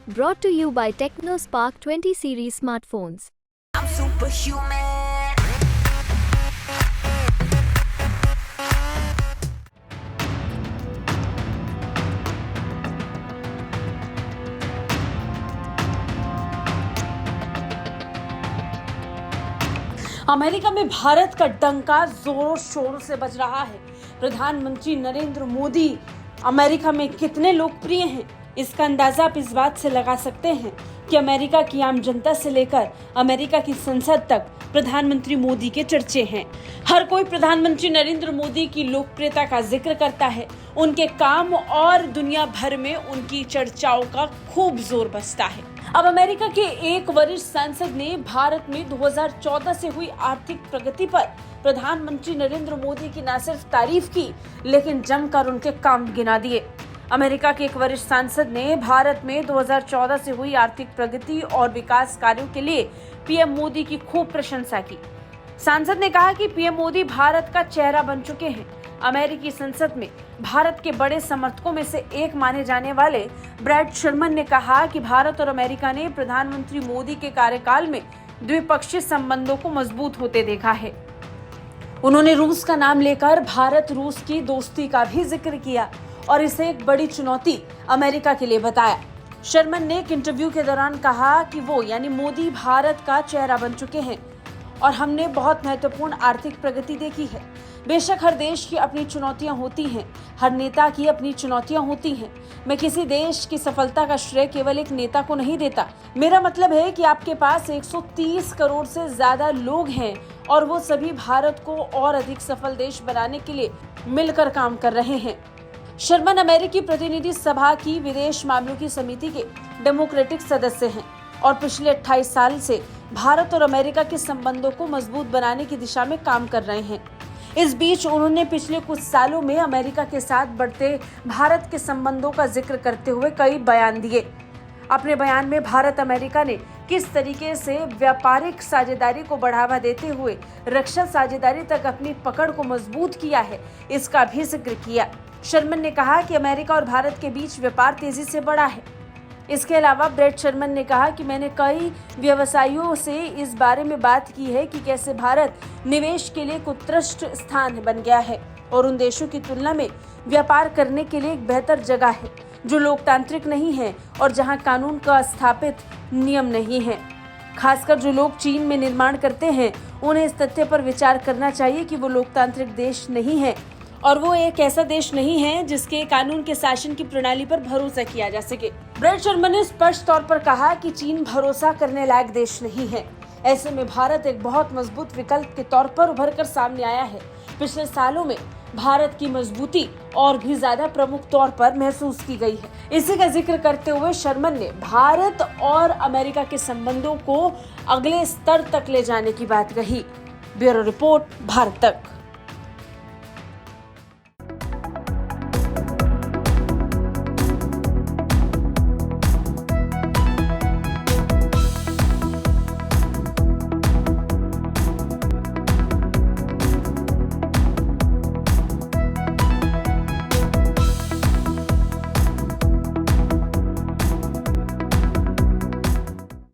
Brought to you by TechnoSpark 20 series smartphones. I'm superhuman. America में भारत का डंका जोरों शोरों से बज रहा है। प्रधानमंत्री नरेंद्र मोदी अमेरिका में कितने लोकप्रिय हैं, इसका अंदाजा आप इस बात से लगा सकते हैं कि अमेरिका की आम जनता से लेकर अमेरिका की संसद तक प्रधानमंत्री मोदी के चर्चे हैं। हर कोई प्रधानमंत्री नरेंद्र मोदी की लोकप्रियता का जिक्र करता है। उनके काम और दुनिया भर में उनकी चर्चाओं का खूब जोर बजता है। अब अमेरिका के एक वरिष्ठ सांसद ने भारत में 2014 से हुई आर्थिक प्रगति पर प्रधानमंत्री नरेंद्र मोदी की न सिर्फ तारीफ की, लेकिन जमकर उनके काम गिना दिए। अमेरिका के एक वरिष्ठ सांसद ने भारत में 2014 से हुई आर्थिक प्रगति और विकास कार्यों के लिए पीएम मोदी की खूब प्रशंसा की। सांसद ने कहा कि पीएम मोदी भारत का चेहरा बन चुके हैं। अमेरिकी संसद में भारत के बड़े समर्थकों में से एक माने जाने वाले ब्रैड शर्मन ने कहा कि भारत और अमेरिका ने प्रधानमंत्री मोदी के कार्यकाल में द्विपक्षीय संबंधों को मजबूत होते देखा है। उन्होंने रूस का नाम लेकर भारत रूस की दोस्ती का भी जिक्र किया और इसे एक बड़ी चुनौती अमेरिका के लिए बताया। शर्मन ने एक इंटरव्यू के दौरान कहा कि वो यानी मोदी भारत का चेहरा बन चुके हैं और हमने बहुत महत्वपूर्ण आर्थिक प्रगति देखी है। बेशक हर देश की अपनी चुनौतियां होती हैं, हर नेता की अपनी चुनौतियां होती हैं। मैं किसी देश की सफलता का श्रेय केवल एक नेता को नहीं देता। मेरा मतलब है कि आपके पास 130 करोड़ से ज्यादा लोग हैं और वो सभी भारत को और अधिक सफल देश बनाने के लिए मिलकर काम कर रहे हैं। शर्मन अमेरिकी प्रतिनिधि सभा की विदेश मामलों की समिति के डेमोक्रेटिक सदस्य हैं और पिछले 28 साल से भारत और अमेरिका के संबंधों को मजबूत बनाने की दिशा में काम कर रहे हैं। इस बीच उन्होंने पिछले कुछ सालों में अमेरिका के साथ बढ़ते भारत के संबंधों का जिक्र करते हुए कई बयान दिए। अपने बयान में भारत अमेरिका ने किस तरीके से व्यापारिक साझेदारी को बढ़ावा देते हुए रक्षा साझेदारी तक अपनी पकड़ को मजबूत किया है, इसका भी जिक्र किया। शर्मन ने कहा कि अमेरिका और भारत के बीच व्यापार तेजी से बढ़ा है। इसके अलावा ब्रैड शर्मन ने कहा कि मैंने कई व्यवसायियों से इस बारे में बात की है कि कैसे भारत निवेश के लिए एक उत्कृष्ट स्थान बन गया है और उन देशों की तुलना में व्यापार करने के लिए एक बेहतर जगह है जो लोकतांत्रिक नहीं है और जहां कानून का स्थापित नियम नहीं है। खासकर जो लोग चीन में निर्माण करते हैं, उन्हें इस तथ्य पर विचार करना चाहिए कि वो लोकतांत्रिक देश नहीं है और वो एक ऐसा देश नहीं है जिसके कानून के शासन की प्रणाली पर भरोसा किया जा सके। ब्रैड शर्मन ने स्पष्ट तौर पर कहा कि चीन भरोसा करने लायक देश नहीं है। ऐसे में भारत एक बहुत मजबूत विकल्प के तौर पर उभर कर सामने आया है। पिछले सालों में भारत की मजबूती और भी ज्यादा प्रमुख तौर पर महसूस की गई है। इसी का जिक्र करते हुए शर्मन ने भारत और अमेरिका के संबंधों को अगले स्तर तक ले जाने की बात कही। ब्यूरो रिपोर्ट, भारत तक।